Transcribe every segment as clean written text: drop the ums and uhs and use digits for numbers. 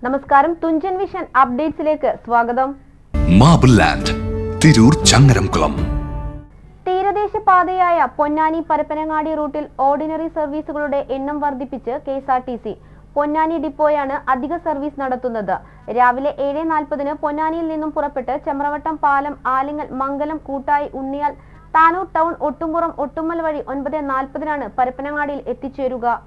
നമസ്കാരം, തുഞ്ചൻ വിഷൻ അപ്ഡേറ്റ്സിലേക്ക് സ്വാഗതം. Marble land, Tirur Changaramkulam. തീരദേശ പാതയായ പൊന്നാനി പരപ്പനങ്ങാടി റൂട്ടിൽ ഓർഡിനറി സർവീസുകളുടെ എണ്ണം വർദ്ധിപ്പിച്ച് KSRTC. പൊന്നാനി ഡിപ്പോയാണ് അധിക സർവീസ് നടത്തുന്നത്. രാവിലെ 7:40 പൊന്നാനിയിൽ നിന്നും പുറപ്പെട്ട് ചെമ്രവട്ടം, പാലം, ആലിങ്ങൽ, മംഗലം, കൂട്ടായി, ഉണ്ണിയാൽ, താനൂർ ടൗൺ, ഒട്ടുംപുറം, ഒട്ടുമ്മൽ വഴി 9:40 പരപ്പനങ്ങാടിയിൽ എത്തിച്ചേരുക.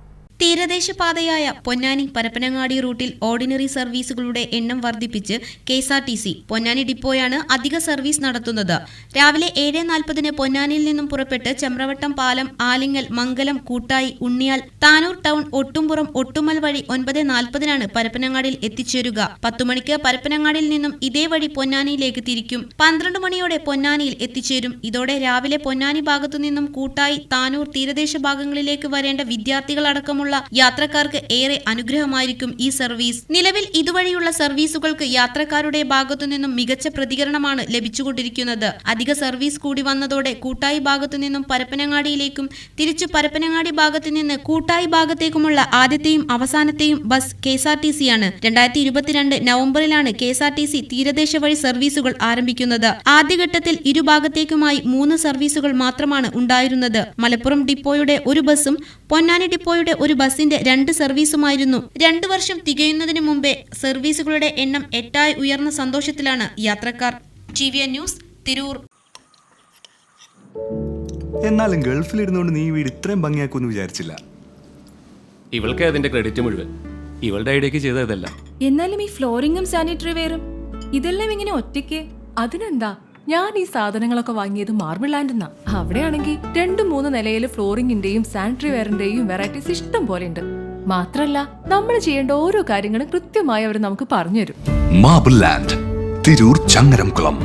തീരദേശപാതയായ പൊന്നാനി പരപ്പനങ്ങാടി റൂട്ടിൽ ഓർഡിനറി സർവീസുകളുടെ എണ്ണം വർദ്ധിപ്പിച്ച് KSRTC. പൊന്നാനി ഡിപ്പോയാണ് അധിക സർവീസ് നടത്തുന്നത്. രാവിലെ 7:40 പൊന്നാനിയിൽ നിന്നും പുറപ്പെട്ട് ചെമ്രവട്ടം, പാലം, ആലിങ്ങൽ, മംഗലം, കൂട്ടായി, ഉണ്ണിയാൽ, താനൂർ ടൗൺ, ഒട്ടുംപുറം, ഒട്ടുമ്മൽ വഴി 9:40 പരപ്പനങ്ങാടിയിൽ എത്തിച്ചേരുക. 10 മണിക്ക് പരപ്പനങ്ങാടിയിൽ നിന്നും ഇതേ വഴി പൊന്നാനിയിലേക്ക് തിരിക്കും. 12 മണിയോടെ പൊന്നാനിയിൽ എത്തിച്ചേരും. ഇതോടെ രാവിലെ പൊന്നാനി ഭാഗത്തുനിന്നും കൂട്ടായി, താനൂർ തീരദേശ ഭാഗങ്ങളിലേക്ക് വരേണ്ട വിദ്യാർത്ഥികളടക്കമുള്ള യാത്രക്കാർക്ക് ഏറെ അനുഗ്രഹമായിരിക്കും ഈ സർവീസ്. നിലവിൽ ഇതുവഴിയുള്ള സർവീസുകൾക്ക് യാത്രക്കാരുടെ ഭാഗത്തുനിന്നും മികച്ച പ്രതികരണമാണ് ലഭിച്ചുകൊണ്ടിരിക്കുന്നത്. അധിക സർവീസ് കൂടി വന്നതോടെ കൂട്ടായി ഭാഗത്തുനിന്നും പരപ്പനങ്ങാടിയിലേക്കും തിരിച്ചു പരപ്പനങ്ങാടി ഭാഗത്തു നിന്ന് കൂട്ടായി ഭാഗത്തേക്കുമുള്ള ആദ്യത്തെയും അവസാനത്തെയും ബസ് KSRTC-യാണ്. 2022 നവംബറിലാണ് KSRTC തീരദേശ വഴി സർവീസുകൾ ആരംഭിക്കുന്നത്. ആദ്യഘട്ടത്തിൽ ഇരുഭാഗത്തേക്കുമായി 3 സർവീസുകൾ മാത്രമാണ് ഉണ്ടായിരുന്നത്. മലപ്പുറം ഡിപ്പോയുടെ ഒരു ബസും പൊന്നാനി ഡിപ്പോയുടെ ഒരു ബസിന്റെ 2 സർവീസുമായിരുന്നു. 2 വർഷം തികയുന്നതിന് മുമ്പേ സർവീസുകളുടെ എണ്ണം 8 ഉയർന്ന സന്തോഷത്തിലാണ് യാത്രക്കാർ. TVN news, Tirur. എന്നാലും ഗൾഫിലിരുന്നുകൊണ്ട് നീ വീട് ഇത്രയും ഭംഗിയാക്കുമെന്ന് വിചാരിച്ചില്ല. ഇവൾക്ക് അതിന്റെ ക്രെഡിറ്റ് മുഴുവൻ ഇവളുടെ ഐഡിയക്ക് ചെയ്തതല്ല. എന്നാലും ഈ ഫ്ലോറിംഗും സാനിറ്ററി വെയറും ഇതെല്ലാം ഇങ്ങനെ ഒറ്റയ്ക്ക്? അതിനെന്താ, ഞാൻ ഈ സാധനങ്ങളൊക്കെ വാങ്ങിയത് മാർബിൾ ലാൻഡ് എന്നാ. അവിടെയാണെങ്കിൽ 2-3 നിലയിൽ ഫ്ലോറിംഗിന്റെയും സാനിറ്ററി വെയറിന്റെയും വെറൈറ്റീസ് ഇഷ്ടം പോലെ ഉണ്ട്. മാത്രല്ല നമ്മൾ ചെയ്യേണ്ട ഓരോ കാര്യങ്ങളും കൃത്യമായി അവർ നമുക്ക് പറഞ്ഞുതരും. Marble land, Tirur Changaramkulam.